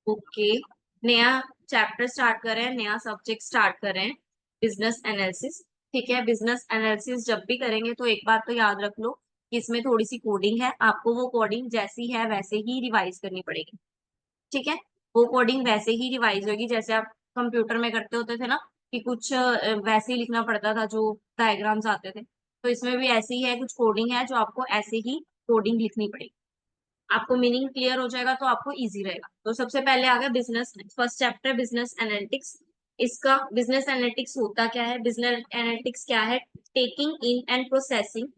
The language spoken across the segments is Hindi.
ओके, नया चैप्टर स्टार्ट कर रहे हैं, नया सब्जेक्ट स्टार्ट कर रहे हैं, बिजनेस एनालिसिस। ठीक है, बिजनेस एनालिसिस जब भी करेंगे तो एक बात तो याद रख लो कि इसमें थोड़ी सी कोडिंग है, आपको वो कोडिंग जैसी है वैसे ही रिवाइज करनी पड़ेगी। ठीक है, वो कोडिंग वैसे ही रिवाइज होगी जैसे आप कंप्यूटर में करते होते थे ना, कि कुछ वैसे ही लिखना पड़ता था जो डायग्राम्स आते थे। तो इसमें भी ऐसी ही है, कुछ कोडिंग है जो आपको ऐसे ही कोडिंग लिखनी पड़ेगी। आपको मीनिंग क्लियर हो जाएगा तो आपको इजी रहेगा। तो सबसे पहले आ गया business, first chapter business analytics. इसका बिजनेस एनालिटिक्स होता क्या है? बिजनेस एनालिटिक्स क्या है? Taking in and processing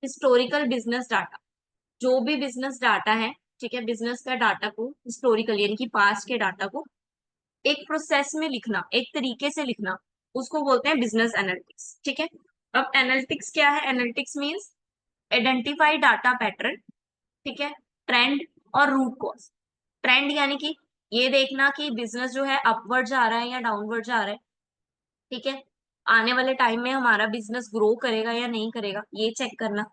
historical business data. जो भी बिजनेस डाटा है, ठीक है, बिजनेस का डाटा को हिस्टोरिकल यानी कि पास्ट के डाटा को एक प्रोसेस में लिखना, एक तरीके से लिखना, उसको बोलते हैं बिजनेस एनालिटिक्स। ठीक है, अब एनालिटिक्स क्या है? Analytics means identify data pattern, ठीक है, ट्रेंड और रूट कॉज। ट्रेंड यानी कि ये देखना कि बिजनेस जो है अपवर्ड जा रहा है या डाउनवर्ड जा रहा है। ठीक है, आने वाले टाइम में हमारा बिजनेस ग्रो करेगा या नहीं करेगा, ये चेक करना।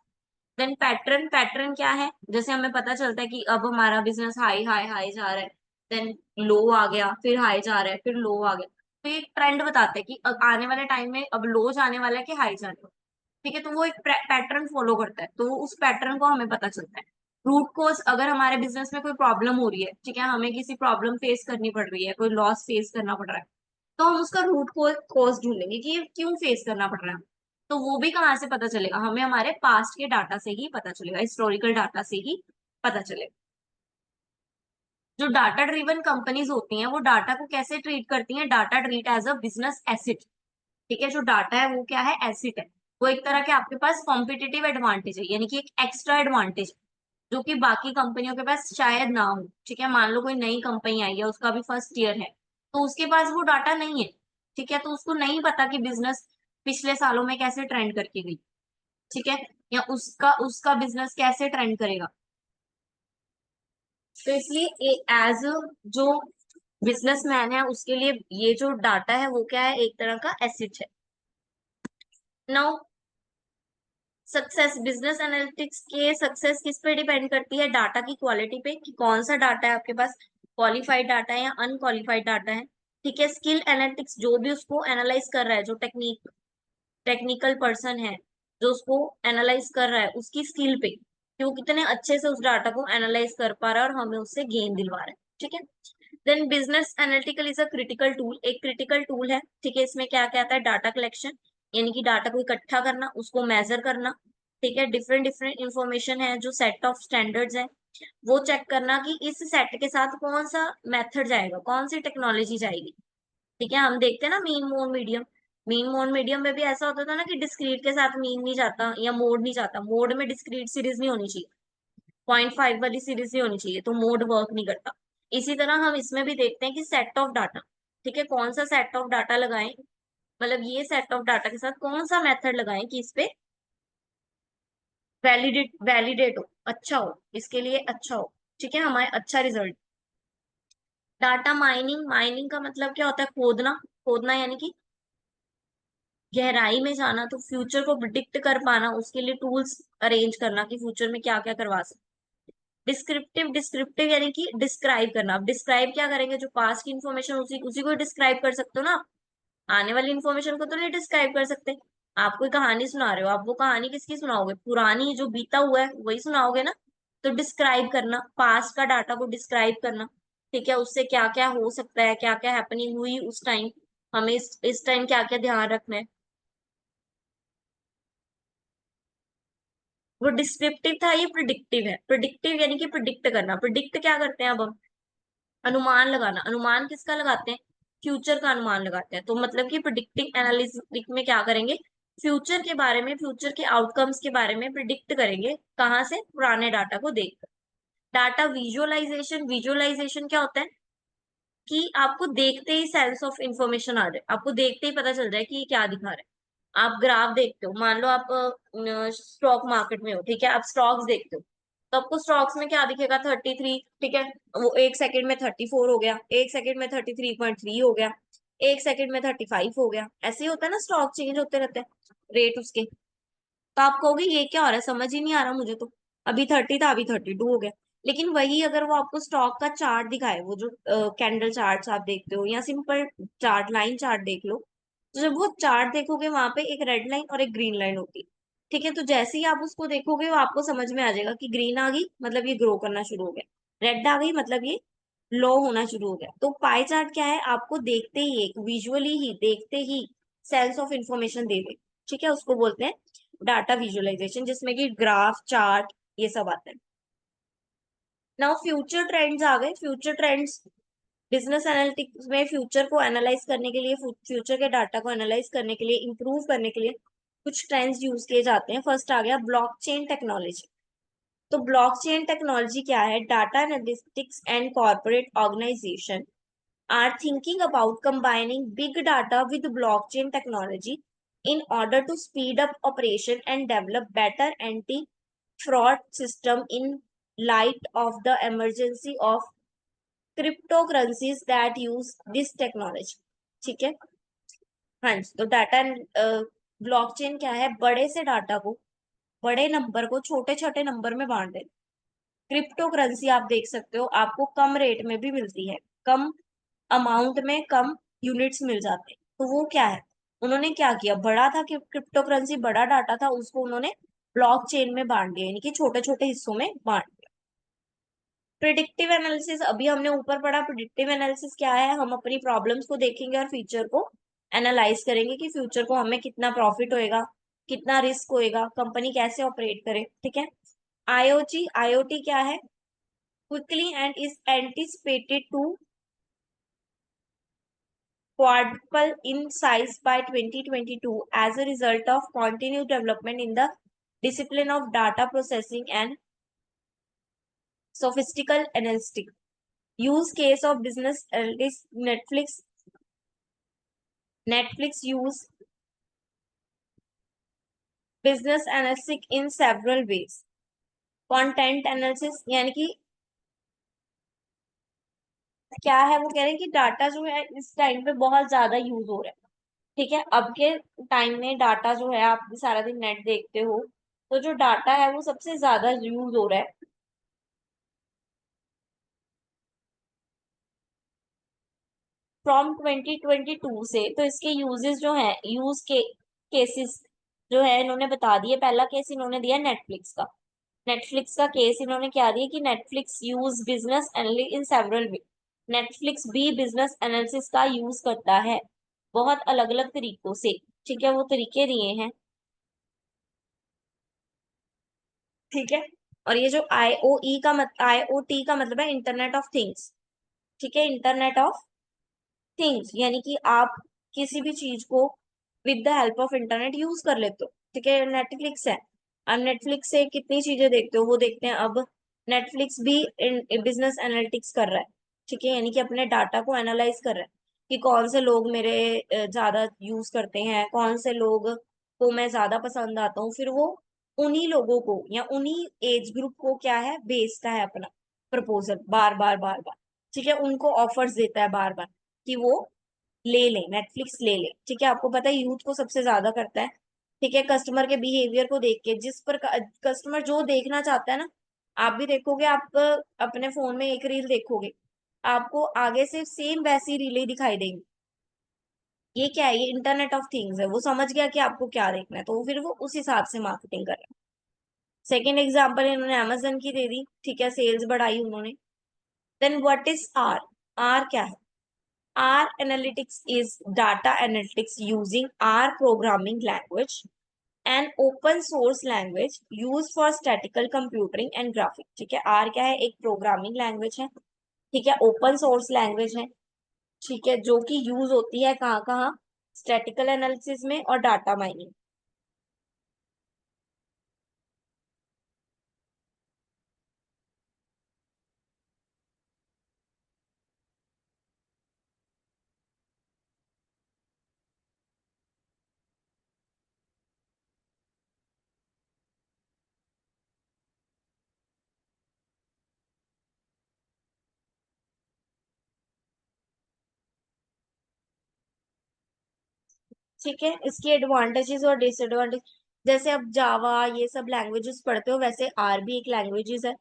देन पैटर्न, पैटर्न क्या है? जैसे हमें पता चलता है कि अब हमारा बिजनेस हाई हाई हाई जा रहा है, देन लो आ गया, फिर हाई जा रहा है, फिर लो आ गया। तो ये ट्रेंड बताता है कि अब आने वाले टाइम में अब लो जाने वाला है कि हाई जाने वाला है। ठीक है, तो वो एक पैटर्न फॉलो करता है, तो उस पैटर्न को हमें पता चलता है। रूट कोज, अगर हमारे बिजनेस में कोई प्रॉब्लम हो रही है, ठीक है, हमें किसी प्रॉब्लम फेस करनी पड़ रही है, कोई लॉस फेस करना पड़ रहा है, तो हम उसका रूट कोज ढूंढेंगे कि ये क्यों फेस करना पड़ रहा है। तो वो भी कहाँ से पता चलेगा? हमें हमारे पास्ट के डाटा से ही पता चलेगा, हिस्टोरिकल डाटा से ही पता चलेगा। जो डाटा ड्रिवन कंपनीज होती हैं वो डाटा को कैसे ट्रीट करती हैं? Data treat as a business asset. ठीक है, जो डाटा है वो क्या है? एसिड है। वो एक तरह के आपके पास कॉम्पिटिटिव एडवांटेज है, यानी कि एक एक्स्ट्रा एडवांटेज जो कि बाकी कंपनियों के पास शायद ना हो। ठीक है, मान लो कोई नई कंपनी आई है, उसका भी फर्स्ट ईयर है, तो उसके पास वो डाटा नहीं है। ठीक है, तो उसको नहीं पता कि बिजनेस पिछले सालों में कैसे ट्रेंड करके गई। ठीक है, या उसका उसका बिजनेस कैसे ट्रेंड करेगा। तो इसलिए एज जो बिजनेसमैन है उसके लिए ये जो डाटा है वो क्या है? एक तरह का एसिड है। नाउ सक्सेस, बिजनेस एनालिटिक्स के सक्सेस किस पे डिपेंड करती है? डाटा की क्वालिटी पे, कि कौन सा डाटा है आपके पास, क्वालिफाइड डाटा है या अनक्वालिफाइड डाटा है। ठीक है, स्किल एनालिटिक्स, जो भी उसको एनालाइज कर रहा है, जो टेक्निकल पर्सन है जो उसको एनालाइज कर रहा है, उसकी स्किल पे कि वो कितने अच्छे से उस डाटा को एनालाइज कर पा रहा है और हमें उससे गेन दिलवा रहा है। ठीक है, then business analytical is a critical tool, एक क्रिटिकल टूल है। ठीक है, इसमें क्या क्या आता है? डाटा कलेक्शन, यानी कि डाटा को इकट्ठा करना, उसको मेजर करना। ठीक है, डिफरेंट डिफरेंट इंफॉर्मेशन है, जो सेट ऑफ स्टैंडर्ड्स है, वो चेक करना कि इस सेट के साथ कौन सा मेथड जाएगा, कौन सी टेक्नोलॉजी जाएगी। ठीक है, हम देखते हैं ना mean mode medium, mean mode medium में भी ऐसा होता था ना कि डिस्क्रीट के साथ मीन नहीं जाता या मोड नहीं जाता, मोड में डिस्क्रीट सीरीज नहीं होनी चाहिए, 0.5 वाली सीरीज ही होनी चाहिए, तो मोड वर्क नहीं करता। इसी तरह हम इसमें भी देखते हैं कि सेट ऑफ डाटा, ठीक है, कौन सा सेट ऑफ डाटा लगाएं, मतलब ये सेट ऑफ डाटा के साथ कौन सा मेथड लगाएं कि इस पे वैलिडेट हो, अच्छा हो, इसके लिए अच्छा हो। ठीक है, हमारे अच्छा रिजल्ट। डाटा माइनिंग, माइनिंग का मतलब क्या होता है? खोदना, खोदना यानी कि गहराई में जाना, तो फ्यूचर को प्रिडिक्ट कर पाना, उसके लिए टूल्स अरेंज करना कि फ्यूचर में क्या क्या करवा सकते। डिस्क्रिप्टिव, डिस्क्रिप्टिव यानी कि डिस्क्राइब करना। अब डिस्क्राइब क्या करेंगे? जो पास्ट की इन्फॉर्मेशन उसी उसी को डिस्क्राइब कर सकते हो ना आप। आने वाली इन्फॉर्मेशन को तो नहीं डिस्क्राइब कर सकते। आप कोई कहानी सुना रहे हो, आप वो कहानी किसकी सुनाओगे? पुरानी जो बीता हुआ है वही सुनाओगे ना। तो डिस्क्राइब करना, पास्ट का डाटा को डिस्क्राइब करना। ठीक है, उससे क्या क्या हो सकता है, क्या क्या हैपनिंग हुई उस टाइम, हमें इस टाइम क्या क्या ध्यान रखना है। वो डिस्क्रिप्टिव था, ये प्रिडिक्टिव है। प्रिडिक्टिव यानी कि प्रिडिक्ट करना। प्रिडिक्ट क्या करते हैं? अब हम अनुमान लगाना। अनुमान किसका लगाते हैं? फ्यूचर का अनुमान लगाते हैं। तो मतलब कि प्रिडिक्टिव एनालिटिक में क्या करेंगे? फ्यूचर के बारे में, फ्यूचर के आउटकम्स के बारे में प्रिडिक्ट करेंगे। कहाँ से? पुराने डाटा को देखकर। डाटा विजुअलाइजेशन, विजुअलाइजेशन क्या होता है? कि आपको देखते ही सेंस ऑफ इंफॉर्मेशन आ जाए, आपको देखते ही पता चल जाए कि ये क्या दिखा रहा है। आप ग्राफ देखते हो, मान लो आप स्टॉक मार्केट में हो, ठीक है, आप स्टॉक्स देखते हो, तो आपको स्टॉक्स में क्या दिखेगा? 33। ठीक है, वो एक सेकंड में 34 हो गया, एक सेकंड में 33.3 हो गया, एक सेकंड में 35 हो गया। ऐसे ही होता है ना, स्टॉक चेंज होते रहते हैं रेट उसके। तो आप कहोगे ये क्या हो रहा है, समझ ही नहीं आ रहा मुझे तो, अभी 30 था अभी 32 हो गया। लेकिन वही अगर वो आपको स्टॉक का चार्ट दिखाए, वो जो कैंडल चार्ट्स आप देखते हो या सिंपल चार्ट, लाइन चार्ट देख लो, तो जब वो चार्ट देखोगे वहां पे एक रेड लाइन और एक ग्रीन लाइन होती है। ठीक है, तो जैसे ही आप उसको देखोगे वो आपको समझ में आ जाएगा कि ग्रीन आ गई मतलब ये ग्रो करना शुरू हो गया, रेड आ गई मतलब ये लो होना शुरू हो गया। तो पाई चार्ट क्या है, आपको देखते ही, एक विजुअली ही देखते ही सेंस ऑफ इंफॉर्मेशन दे दे। ठीक है, उसको बोलते हैं डाटा विजुअलाइजेशन, जिसमें कि ग्राफ, चार्ट, ये सब आता है। नाउ फ्यूचर ट्रेंड्स आ गए। फ्यूचर ट्रेंड्स बिजनेस एनालिटिक्स में फ्यूचर को एनालाइज करने के लिए, फ्यूचर के डाटा को एनालाइज करने के लिए, इंप्रूव करने के लिए कुछ ट्रेंड्स यूज किए जाते हैं। फर्स्ट आ गया ब्लॉकचेन टेक्नोलॉजी। तो ब्लॉकचेन टेक्नोलॉजी क्या है, data analytics and corporate organisation are thinking about combining big data with blockchain technology in order to speed up operation and develop better anti-fraud system in light of the emergency of cryptocurrencies that use this technology। ठीक है, हाँ जी। तो डाटा ब्लॉकचेन क्या है, बड़े से डाटा को, बड़े नंबर को छोटे छोटे नंबर में बांट दे। क्रिप्टो करेंसी आप देख सकते हो, आपको कम रेट में भी मिलती है, कम अमाउंट में कम यूनिट्स मिल जाते हैं। तो वो क्या है, उन्होंने क्या किया, बड़ा था कि क्रिप्टो करेंसी बड़ा डाटा था, उसको उन्होंने ब्लॉक चेन में बांट दिया, यानी कि छोटे छोटे हिस्सों में बांट दिया। प्रिडिक्टिव एनालिसिस अभी हमने ऊपर पढ़ा। प्रिडिक्टिव एनालिसिस क्या है, हम अपनी प्रॉब्लम्स को देखेंगे और फ्यूचर को एनालाइज करेंगे कि फ्यूचर को हमें कितना प्रॉफिट होएगा, कितना रिस्क होएगा, कंपनी कैसे ऑपरेट करे। ठीक है, आईओटी, आईओटी क्या है, quickly and is anticipated to quadruple in size by 2022 as a result of continued development in the discipline of data processing and sophistical analytics. Use case of business analytics, Netflix use business analytics in several ways. Content analysis यानी कि क्या है, वो कह रहे हैं कि डाटा जो है इस टाइम पे बहुत ज्यादा यूज हो रहा है। ठीक है, अब के टाइम में डाटा जो है, आप भी सारा दिन नेट देखते हो, तो जो डाटा है वो सबसे ज्यादा यूज हो रहा है। फ्रॉम 2022 से, तो इसके यूजेस जो है, केसेस जो है इन्होंने बता दिए। पहला केस इन्होंने दिया नेटफ्लिक्स का। नेटफ्लिक्स का केस इन्होंने क्या दिया कि Netflix use business analytics in several way. Netflix भी बिजनेस एनालिसिस का यूज करता है बहुत अलग अलग तरीकों से। ठीक है, वो तरीके दिए हैं। ठीक है, और ये जो आईओई का आईओटी का मतलब है इंटरनेट ऑफ थिंग्स। ठीक है, इंटरनेट ऑफ थिंग्स यानी कि आप किसी भी चीज को with the help of internet use कर लेते हो। ठीक है, नेटफ्लिक्स है, अब नेटफ्लिक्स से कितनी चीजें देखते हो वो देखते हैं। अब नेटफ्लिक्स भी बिजनेस एनालिटिक्स कर रहा है। ठीक है, यानी कि अपने डाटा को एनालाइज कर रहा है कि कौन से लोग मेरे ज्यादा यूज करते हैं, कौन से लोग को मैं ज्यादा पसंद आता हूँ, फिर वो उन्हीं लोगों को या उन्हीं एज ग्रुप को क्या है भेजता है अपना प्रपोजल बार बार बार बार। ठीक है, उनको ऑफर्स देता है बार बार कि वो ले लें, नेटफ्लिक्स ले लें। ठीक है, आपको पता है यूथ को सबसे ज्यादा करता है। ठीक है, कस्टमर के बिहेवियर को देख के, जिस पर कस्टमर जो देखना चाहता है ना, आप भी देखोगे, आप अपने फोन में एक रील देखोगे, आपको आगे से सेम वैसी रीलें दिखाई देंगी। ये क्या है, ये इंटरनेट ऑफ थिंग्स है, वो समझ गया कि आपको क्या देखना है, तो फिर वो उस हिसाब से मार्केटिंग कर रहा है। सेकेंड एग्जाम्पल इन्होंने अमेजन की दे दी। ठीक है, सेल्स बढ़ाई उन्होंने। Then what is R, R क्या है, R analytics is data analytics using R programming language, an open source language used for statistical computing and graphics। ठीक है, R क्या है, एक प्रोग्रामिंग लैंग्वेज है। ठीक है, ओपन सोर्स लैंग्वेज है। ठीक है, जो कि यूज होती है कहाँ कहाँ, स्टैटिकल एनालिसिस में और डाटा माइनिंग। ठीक है, इसकी एडवांटेजेस और डिसएडवांटेज, जैसे अब जावा ये सब लैंग्वेजेस पढ़ते हो, वैसे आर भी एक लैंग्वेजेस है।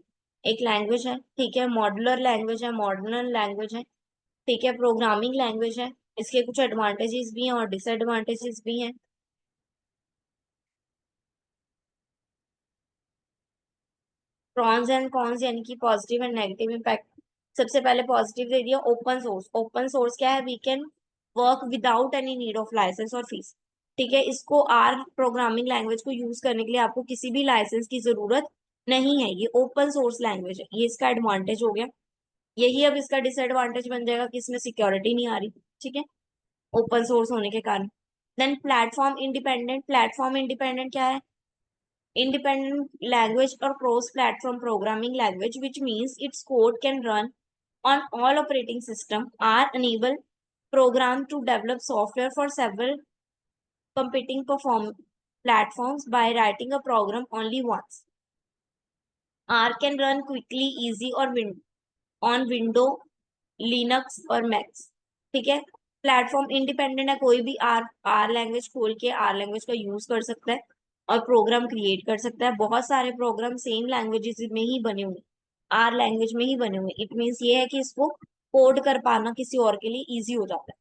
एक लैंग्वेज है, ठीक है, मॉड्यूलर लैंग्वेज है, मॉडर्न लैंग्वेज है, ठीक है, प्रोग्रामिंग लैंग्वेज है। इसके कुछ एडवांटेजेस भी हैं और डिसएडवांटेजेस भी हैं। प्रॉन्स एंड कॉन्स यानी कि पॉजिटिव एंड नेगेटिव इम्पैक्ट। सबसे पहले पॉजिटिव दे दिया, ओपन सोर्स। ओपन सोर्स क्या है? We can work without any need of licence और फीस। ठीक है, इसको आर प्रोग्रामिंग लैंग्वेज को यूज करने के लिए आपको किसी भी लाइसेंस की जरूरत नहीं है। ये ओपन सोर्स लैंग्वेज है, ये इसका एडवांटेज हो गया। यही अब इसका डिसएडवांटेज बन जाएगा कि इसमें सिक्योरिटी नहीं आ रही। ठीक है, ओपन सोर्स होने के कारण। Then platform independent. Platform independent क्या है? Independent language or cross-platform programming language, which means its code can run on all operating systems, are enable program to develop software for several competing perform platforms by writing a program only once. R can run quickly, easy or on Windows, Linux और Macs। ठीक है, प्लेटफॉर्म इंडिपेंडेंट है, कोई भी आर आर लैंग्वेज खोल के आर लैंग्वेज का यूज कर सकता है और प्रोग्राम क्रिएट कर सकता है। बहुत सारे प्रोग्राम सेम लैंग्वेजेस में ही बने हुए, आर लैंग्वेज में ही बने हुए। इट मीन्स ये है कि इसको कोड कर पाना किसी और के लिए इजी हो जाता है।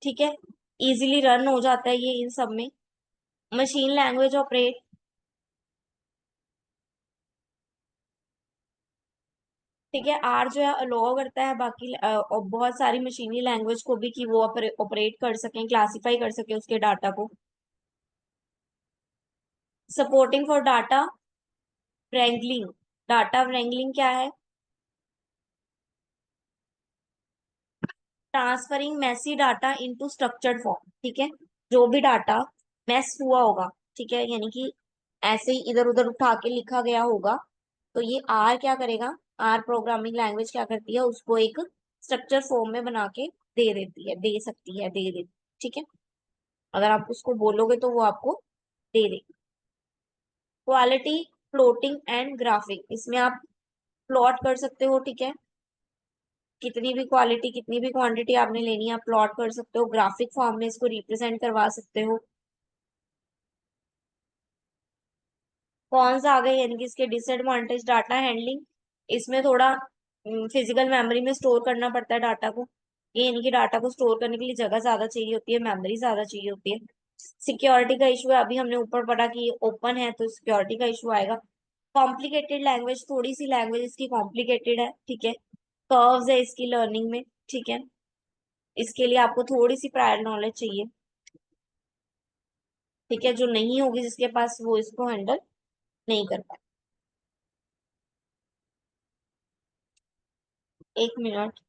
ठीक है, इजीली रन हो जाता है ये इन सब में। Machine language operate. ठीक है, आर जो है अलाउ करता है बाकी और बहुत सारी मशीनी लैंग्वेज को भी कि वो ऑपरेट कर सकें, क्लासिफाई कर सके उसके डाटा को। Supporting for data wrangling। Data wrangling क्या है? Transferring messy data into structured form. ठीक है, जो भी डाटा मैस हुआ होगा, ठीक है, यानी कि ऐसे ही इधर उधर उठा के लिखा गया होगा, तो ये आर क्या करेगा? आर प्रोग्रामिंग लैंग्वेज क्या करती है? उसको एक स्ट्रक्चर फॉर्म में बना के दे देती है, दे सकती है, दे देती। ठीक है, अगर आप उसको बोलोगे तो वो आपको दे देगी। Quality plotting and graphic. इसमें आप प्लॉट कर सकते हो। ठीक है, कितनी भी क्वालिटी कितनी भी क्वांटिटी आपने लेनी है आप प्लॉट कर सकते हो, ग्राफिक फॉर्म में इसको रिप्रेजेंट करवा सकते हो। कौन सा आ गए यानी कि इसके डिसएडवांटेज? Data handling. इसमें थोड़ा फिजिकल मेमोरी में स्टोर करना पड़ता है डाटा को। ये यानी कि डाटा को स्टोर करने के लिए जगह ज्यादा चाहिए होती है, मेमोरी ज्यादा चाहिए होती है। सिक्योरिटी का इशू है, अभी हमने ऊपर पढ़ा कि ओपन है तो सिक्योरिटी का इशू आएगा। कॉम्प्लिकेटेड लैंग्वेज, थोड़ी सी लैंग्वेज इसकी कॉम्प्लिकेटेड है। ठीक है, कर्व्स है इसकी लर्निंग में। ठीक है, इसके लिए आपको थोड़ी सी प्रायर नॉलेज चाहिए। ठीक है, जो नहीं होगी जिसके पास वो इसको हैंडल नहीं कर पाए। एक मिनट।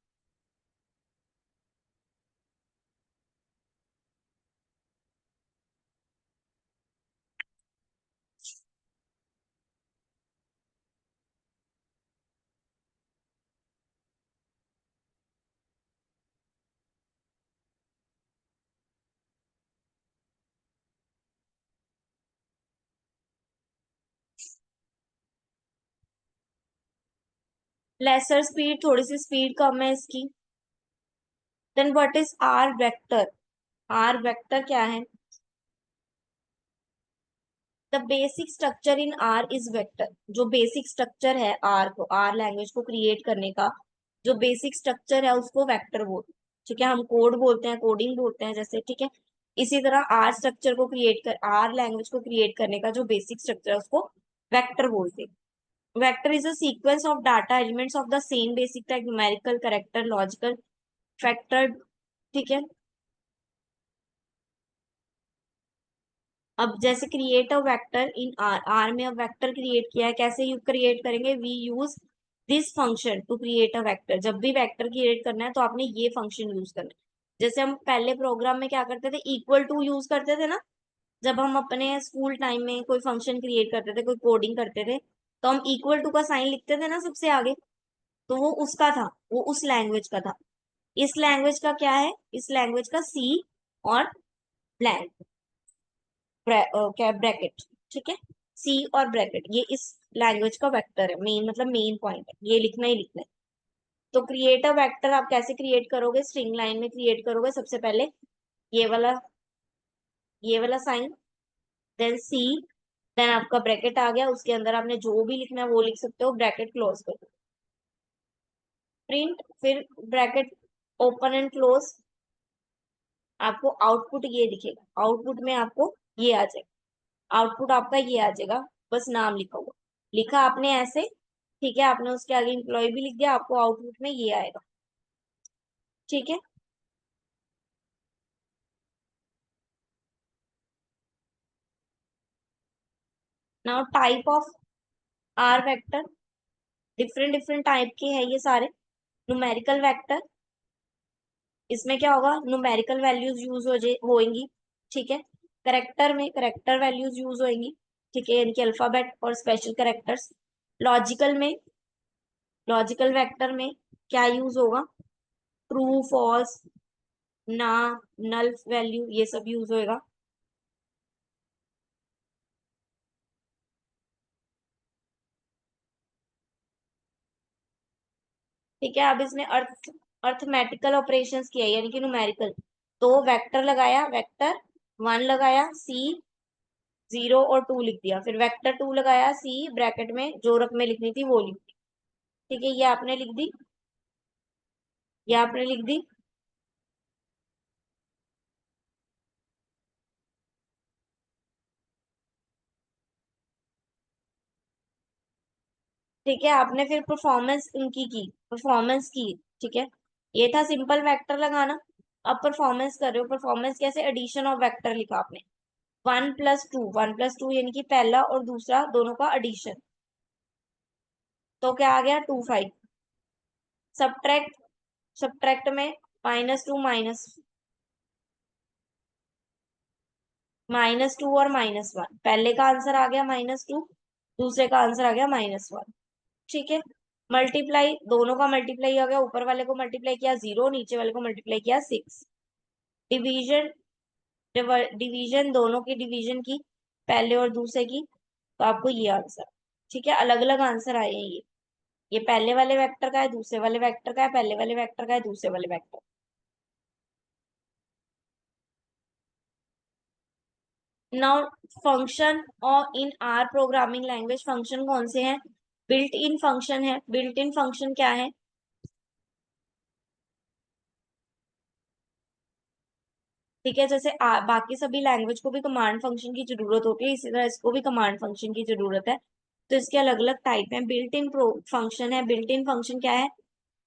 लेसर स्पीड, थोड़ी सी स्पीड कम है इसकी। Then what is R vector? R vector क्या है? The basic structure in R is vector. जो बेसिक स्ट्रक्चर है आर को, आर लैंग्वेज को क्रिएट करने का जो बेसिक स्ट्रक्चर है उसको वेक्टर बोलते हैं। ठीक है, हम कोड बोलते हैं, कोडिंग बोलते हैं जैसे। ठीक है, इसी तरह आर स्ट्रक्चर को क्रिएट कर आर लैंग्वेज को क्रिएट करने का जो बेसिक स्ट्रक्चर है उसको वेक्टर बोलते हैं। Vector is a sequence of data elements of the same basic type, numerical, character, logical, factor. ठीक है, अब जैसे create a vector in R, R में अब वेक्टर क्रिएट किया है, कैसे यू क्रिएट करेंगे? We use this function to create a vector. जब भी वेक्टर क्रिएट करना है तो आपने ये फंक्शन यूज करना है। जैसे हम पहले प्रोग्राम में क्या करते थे? इक्वल टू यूज करते थे ना, जब हम अपने स्कूल टाइम में कोई फंक्शन क्रिएट करते थे, कोई कोडिंग करते थे, तो हम इक्वल टू का साइन लिखते थे ना सबसे आगे। तो वो उसका था, वो उस लैंग्वेज का था। इस लैंग्वेज का क्या है? इस लैंग्वेज का सी और ब्लैंक क्या ब्रैकेट। ठीक है, सी और ब्रैकेट ये इस लैंग्वेज का वेक्टर है, मेन मतलब मेन पॉइंट है, ये लिखना ही लिखना है। तो क्रिएट अ वेक्टर आप कैसे क्रिएट करोगे? स्ट्रिंग लाइन में क्रिएट करोगे सबसे पहले। ये वाला, ये वाला साइन, देन सी, देन आपका ब्रैकेट आ गया, उसके अंदर आपने जो भी लिखना है वो लिख सकते हो, ब्रैकेट क्लोज कर दो। प्रिंट, फिर ब्रैकेट ओपन एंड क्लोज, आपको आउटपुट ये दिखेगा, आउटपुट में आपको ये आ जाएगा, आउटपुट आपका ये आ जाएगा, बस नाम लिखा हुआ, लिखा आपने ऐसे, ठीक है, आपने उसके आगे एम्प्लॉय भी लिख दिया, आपको आउटपुट में ये आएगा, ठीक है। Now type of R vector, different different type के हैं ये सारे। न्यूमेरिकल वेक्टर, इसमें क्या होगा, न्यूमेरिकल वैल्यूज यूज होएंगी, ठीक है। करेक्टर में करेक्टर वैल्यूज यूज होएंगी, ठीक है, इनके अल्फाबेट और स्पेशल करेक्टर्स। लॉजिकल में, लॉजिकल वेक्टर में क्या यूज होगा, ट्रू फॉल्स, ना, नल वैल्यू, ये सब यूज होएगा। ठीक है, अब इसने अर्थमेटिकल ऑपरेशंस किया यानी कि न्यूमेरिकल, तो वेक्टर लगाया, वेक्टर वन लगाया, सी जीरो और टू लिख दिया, फिर वेक्टर टू लगाया, सी ब्रैकेट में जो रकमें लिखनी थी वो लिख दी, ठीक है, ये आपने लिख दी, ये आपने लिख दी। ठीक है, आपने फिर परफॉर्मेंस उनकी की, परफॉर्मेंस की, ठीक है, ये था सिंपल वेक्टर लगाना। अब परफॉर्मेंस कर रहे हो, परफॉर्मेंस कैसे, एडिशन ऑफ वेक्टर लिखा आपने, 1+2, 1+2 यानी कि पहला और दूसरा दोनों का एडिशन, तो क्या आ गया, 2, 5। सब्ट्रैक्ट, सब्ट्रैक्ट में -2 -2 और -1, पहले का आंसर आ गया -2, दूसरे का आंसर आ गया -1, ठीक है। मल्टीप्लाई, दोनों का मल्टीप्लाई आ गया, ऊपर वाले को मल्टीप्लाई किया 0, नीचे वाले को मल्टीप्लाई किया 6। डिवीजन, डिवीजन दोनों की डिवीजन की, पहले और दूसरे की, तो आपको ये आंसर, ठीक है, अलग अलग आंसर आए हैं ये पहले वाले वेक्टर का है, दूसरे वाले वेक्टर का है, पहले वाले वेक्टर का है, दूसरे वाले वेक्टर। नाउ फंक्शन और इन आर प्रोग्रामिंग लैंग्वेज, फंक्शन कौन से हैं, बिल्ट इन फंक्शन है। बिल्ट इन फंक्शन क्या है, ठीक है, जैसे बाकी सभी लैंग्वेज को भी कमांड फंक्शन की जरूरत होती है, इसी तरह इसको भी कमांड फंक्शन की जरूरत है, तो इसके अलग अलग टाइप हैं। बिल्ट इन फंक्शन है, बिल्ट इन फंक्शन क्या है,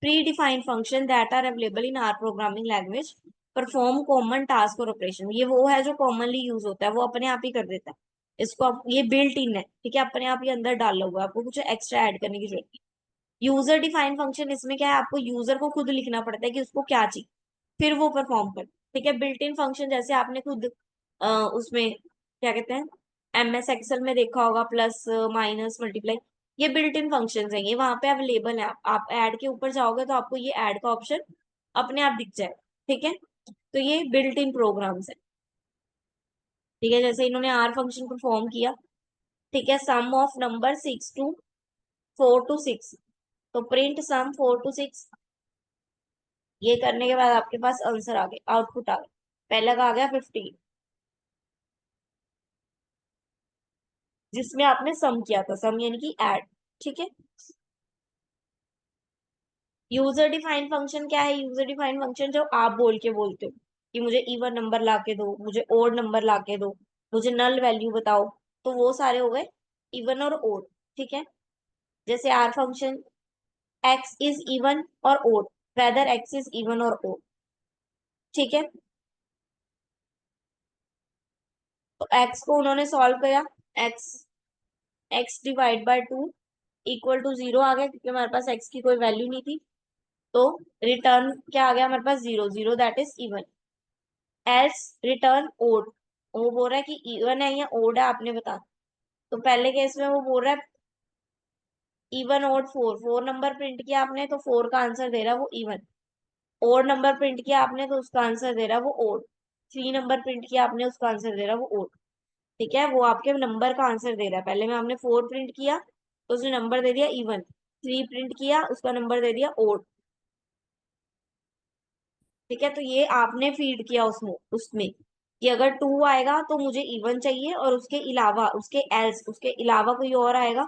predefined function that are available in R programming language, perform common task और ऑपरेशन, ये वो है जो कॉमनली यूज होता है, वो अपने आप ही कर देता है, इसको ये बिल्ट इन है, ठीक है, अपने आप ही अंदर डाला हुआ है, आपको कुछ एक्स्ट्रा ऐड करने की जरूरत नहीं। यूजर डिफाइंड फंक्शन, इसमें क्या है, आपको यूजर को खुद लिखना पड़ता है कि उसको क्या चाहिए, फिर वो परफॉर्म कर, ठीक है। बिल्ट इन फंक्शन जैसे आपने खुद उसमें क्या कहते हैं, MS एक्सेल में देखा होगा, प्लस माइनस मल्टीप्लाई, ये बिल्ट इन फंक्शन है, ये वहां पे अवेलेबल है, आप ऐड के ऊपर जाओगे तो आपको ये ऐड का ऑप्शन अपने आप दिख जाए, ठीक है, तो ये बिल्ट इन प्रोग्राम्स है, ठीक है। जैसे इन्होंने आर फंक्शन परफॉर्म किया, ठीक है, सम ऑफ नंबर 4 to 6, तो प्रिंट सम 4 to 6, ये करने के बाद आपके पास आंसर आ गया, आउटपुट आ गया, पहला का आ गया 15, जिसमें आपने सम किया था, सम यानी कि ऐड, ठीक है। यूजर डिफाइंड फंक्शन क्या है, यूजर डिफाइंड फंक्शन जो आप बोल के बोलते हो कि मुझे इवन नंबर ला के दो, मुझे ओड नंबर ला के दो, मुझे नल वैल्यू बताओ, तो वो सारे हो गए इवन और ओड, ठीक है। जैसे R function, X is even और odd, whether X is even और ओड, ठीक है। तो एक्स को उन्होंने सॉल्व किया, X, X divide by 2 equal to 0 आ गया, क्योंकि हमारे पास एक्स की कोई वैल्यू नहीं थी, तो रिटर्न क्या आ गया हमारे पास, 0 0, that is even. Else return odd, वो बोल रहा है कि इवन है या ओड है, आपने बता, तो पहले केस में वो बोल रहा है इवन ओड 4, 4 नंबर प्रिंट किया आपने तो 4 का आंसर दे रहा है वो इवन, ओड नंबर प्रिंट किया आपने तो उसका आंसर दे रहा है वो ओड, 3 नंबर प्रिंट किया आपने उसका आंसर दे रहा है वो ओड, ठीक है, वो आपके नंबर का आंसर दे रहा है। पहले में हमने 4 प्रिंट किया तो उसने नंबर दे दिया इवन, 3 प्रिंट किया उसका नंबर दे दिया ओड, ठीक है, तो ये आपने फीड किया उसमें उसमें कि अगर टू आएगा तो मुझे इवन चाहिए, और उसके अलावा उसके अलावा कोई और आएगा,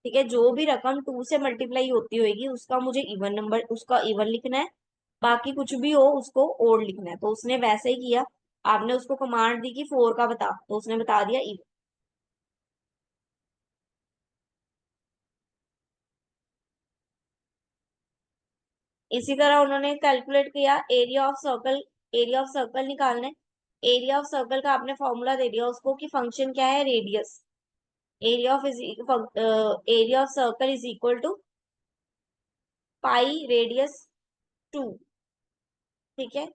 ठीक है, जो भी रकम टू से मल्टीप्लाई होती होगी उसका मुझे इवन नंबर, उसका इवन लिखना है। बाकी कुछ भी हो उसको ओड लिखना है। तो उसने वैसे ही किया। आपने उसको कमांड दी कि फोर का बता, तो उसने बता दिया इवन। इसी तरह उन्होंने कैलकुलेट किया area of circle. Area of circle निकालना है। एरिया ऑफ सर्कल का आपने फॉर्मूला दे दिया उसको कि फंक्शन क्या है, radius. Area of circle is equal to pi radius two. ठीक है,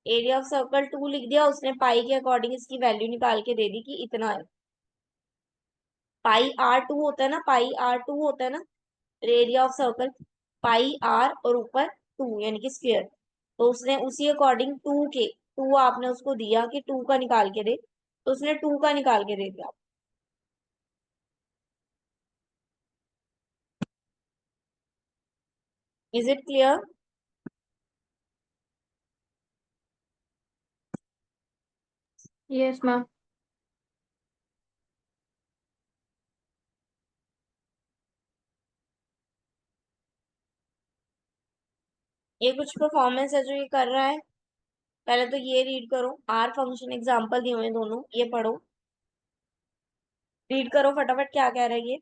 एरिया ऑफ सर्कल टू लिख दिया उसने, पाई के अकॉर्डिंग इसकी वैल्यू निकाल के दे दी कि इतना है। पाई आर टू होता है ना, पाई आर टू होता है ना area of circle, pi R और ऊपर टू यानी कि स्क्वायर। तो उसने उसी अकॉर्डिंग टू आपने उसको दिया कि टू का निकाल के दे, तो उसने टू का निकाल के दे दिया। Is it clear? Yes ma'am. ये कुछ परफॉर्मेंस है जो ये कर रहा है। पहले तो ये रीड करो, आर फंक्शन एग्जांपल दिए हुए हैं दोनों, ये पढ़ो, रीड करो फटाफट क्या कह रहा है ये।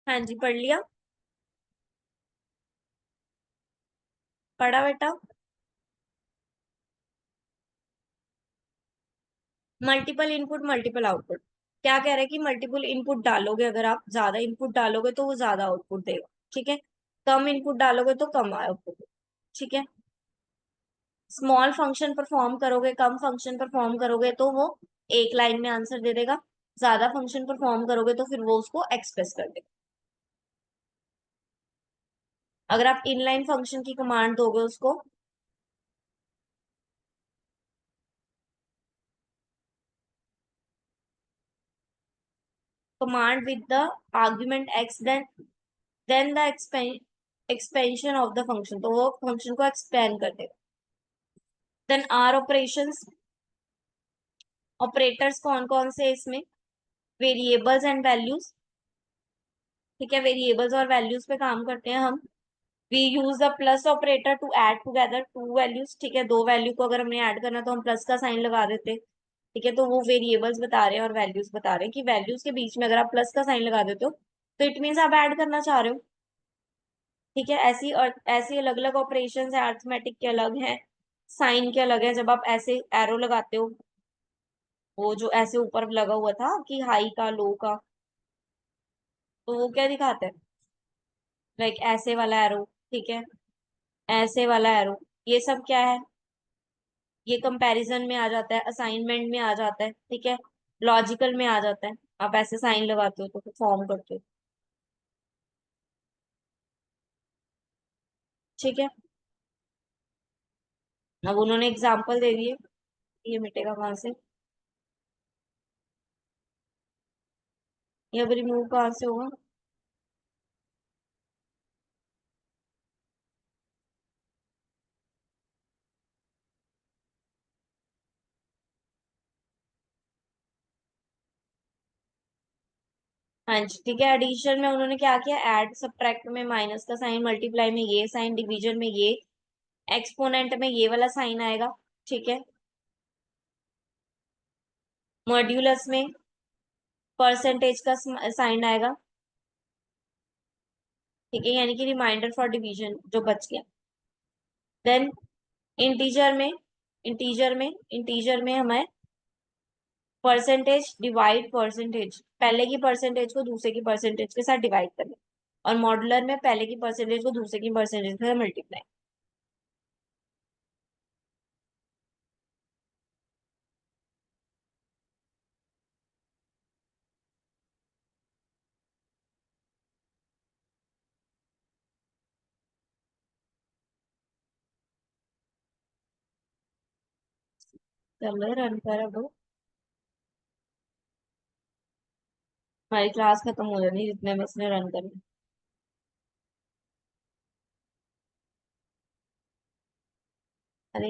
हाँ जी, पढ़ लिया? पढ़ा बेटा? Multiple input multiple output. क्या कह रहा है कि मल्टीपल इनपुट डालोगे, अगर आप ज्यादा इनपुट डालोगे तो वो ज्यादा आउटपुट देगा। ठीक है, कम इनपुट डालोगे तो कम आउटपुट। ठीक है, स्मॉल फंक्शन परफॉर्म करोगे, कम फंक्शन परफॉर्म करोगे तो वो एक लाइन में आंसर दे देगा। ज्यादा फंक्शन परफॉर्म करोगे तो फिर वो उसको एक्सप्रेस कर देगा। अगर आप इनलाइन फंक्शन की कमांड दोगे उसको, command with the argument X, then the expansion of the function, तो वो फंक्शन को एक्सपेंड कर देगा। देन आर ऑपरेशंस, ऑपरेटर्स कौन कौन से इसमें, वेरिएबल्स एंड वैल्यूज। ठीक है, वेरिएबल्स और वैल्यूज पे काम करते हैं हम। We use the plus operator to add together two values. ठीक है, दो वैल्यू को अगर हमने ऐड करना तो हम प्लस का साइन लगा देते। ठीक है, तो वो वेरिएबल्स बता रहे हैं और वैल्यूज बता रहे हैं कि वैल्यूज के बीच में अगर आप प्लस का साइन लगा देते हो तो इट मीन्स आप ऐड करना चाह रहे हो। ठीक है, ऐसी और ऐसी अलग अलग ऑपरेशन है, अर्थमेटिक के अलग है, साइन के अलग है। जब आप ऐसे एरो लगाते हो, वो जो ऐसे ऊपर लगा हुआ था कि हाई का लो का, तो वो क्या दिखाता है, लाइक ऐसे वाला एरो। ठीक है, ऐसे वाला एरो, ये सब क्या है, ये कंपैरिजन में आ जाता है, असाइनमेंट में आ जाता है। ठीक है, लॉजिकल में आ जाता है। आप ऐसे साइन लगाते हो तो फॉर्म करते हो। ठीक है, अब उन्होंने एग्जाम्पल दे दिए, ये मिटेगा कहाँ से, ये अब रिमूव कहाँ से होगा। हाँ जी, ठीक है। एडिशन में उन्होंने क्या किया, ऐड सब्ट्रैक्ट में माइनस का साइन, मल्टीप्लाई में ये साइन, डिवीजन में ये, एक्सपोनेंट में ये वाला साइन आएगा, ठीक है। मॉड्यूलस में परसेंटेज का साइन आएगा, ठीक है, यानी कि रिमाइंडर फॉर डिवीजन जो बच गया। देन इंटीजर में हमें परसेंटेज डिवाइड परसेंटेज, पहले की परसेंटेज को दूसरे की परसेंटेज के साथ डिवाइड करना, और मॉडुलर में पहले की परसेंटेज को दूसरे की परसेंटेज के साथ मल्टीप्लाई। चलो रन कर अब, हमारी क्लास खत्म हो जानी जितने में इसने रन करना। अरे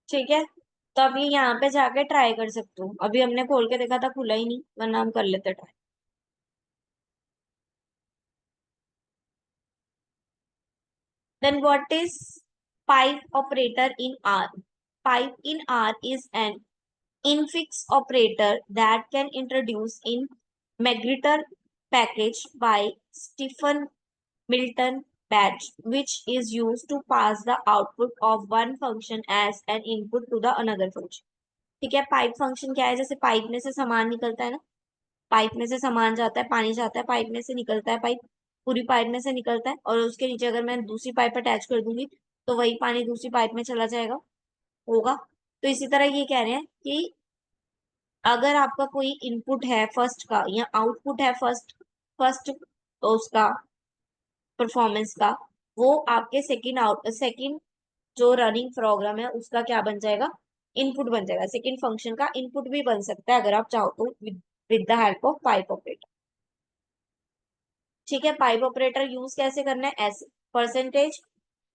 ठीक है, तो अभी यहाँ पे जाके ट्राई कर सकते हो। अभी हमने खोल के देखा था, खुला ही नहीं, वरना हम कर लेते try. Then what is pipe operator in R? Pipe in R is an infix operator that can introduce in Magritter package by Stephen Milton batch, which is used to pass the output of one function as an input to the another function. ठीक है, पाइप फंक्शन क्या है, जैसे पाइप में से सामान निकलता है ना, पाइप में से सामान जाता है, पानी जाता है, पाइप में से निकलता है, पाइप पूरी पाइप में से निकलता है, और उसके नीचे अगर मैं दूसरी पाइप अटैच कर दूंगी तो वही पानी दूसरी पाइप में चला जाएगा, होगा। तो इसी तरह ये कह रहे हैं कि अगर आपका कोई इनपुट है फर्स्ट का या आउटपुट है फर्स्ट फर्स्ट तो उसका परफॉर्मेंस का, वो आपके सेकंड जो रनिंग प्रोग्राम है उसका क्या बन जाएगा, इनपुट बन जाएगा। सेकंड फंक्शन का इनपुट भी बन सकता है अगर आप चाहो तो, with the help of pipe operator. ठीक है, पाइप ऑपरेटर यूज कैसे करना है, ऐसे परसेंटेज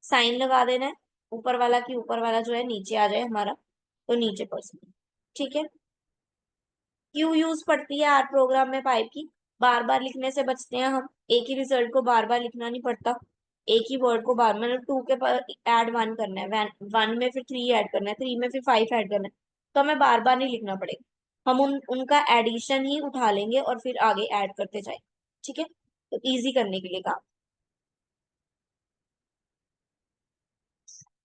साइन लगा देना है, ऊपर वाला की ऊपर वाला जो है नीचे आ जाए हमारा, तो नीचे परसेंटेज। ठीक है, क्यों यूज पड़ती है आर प्रोग्राम में पाइप की, बार बार लिखने से बचते हैं हम, एक ही रिजल्ट को बार बार लिखना नहीं पड़ता, एक ही वर्ड को बार, मतलब टू के पर ऐड वन करना है, वन में फिर थ्री ऐड करना है, थ्री में फिर फाइव ऐड करना है, तो हमें बार बार नहीं लिखना पड़ेगा, हम उनका एडिशन ही उठा लेंगे और फिर आगे ऐड करते जाएंगे। ठीक है, तो इजी करने के लिए काम।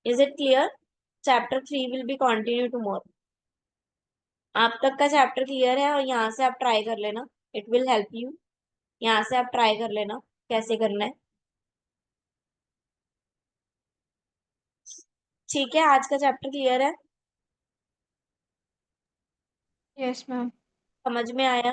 Is it clear? Chapter 3 will be continue tomorrow. आप तक का चैप्टर क्लियर है, और यहाँ से आप ट्राई कर लेना, इट विल हेल्प यू। यहाँ से आप ट्राई कर लेना कैसे करना है। ठीक है, आज का चैप्टर क्लियर है, Yes, ma'am. समझ में आया?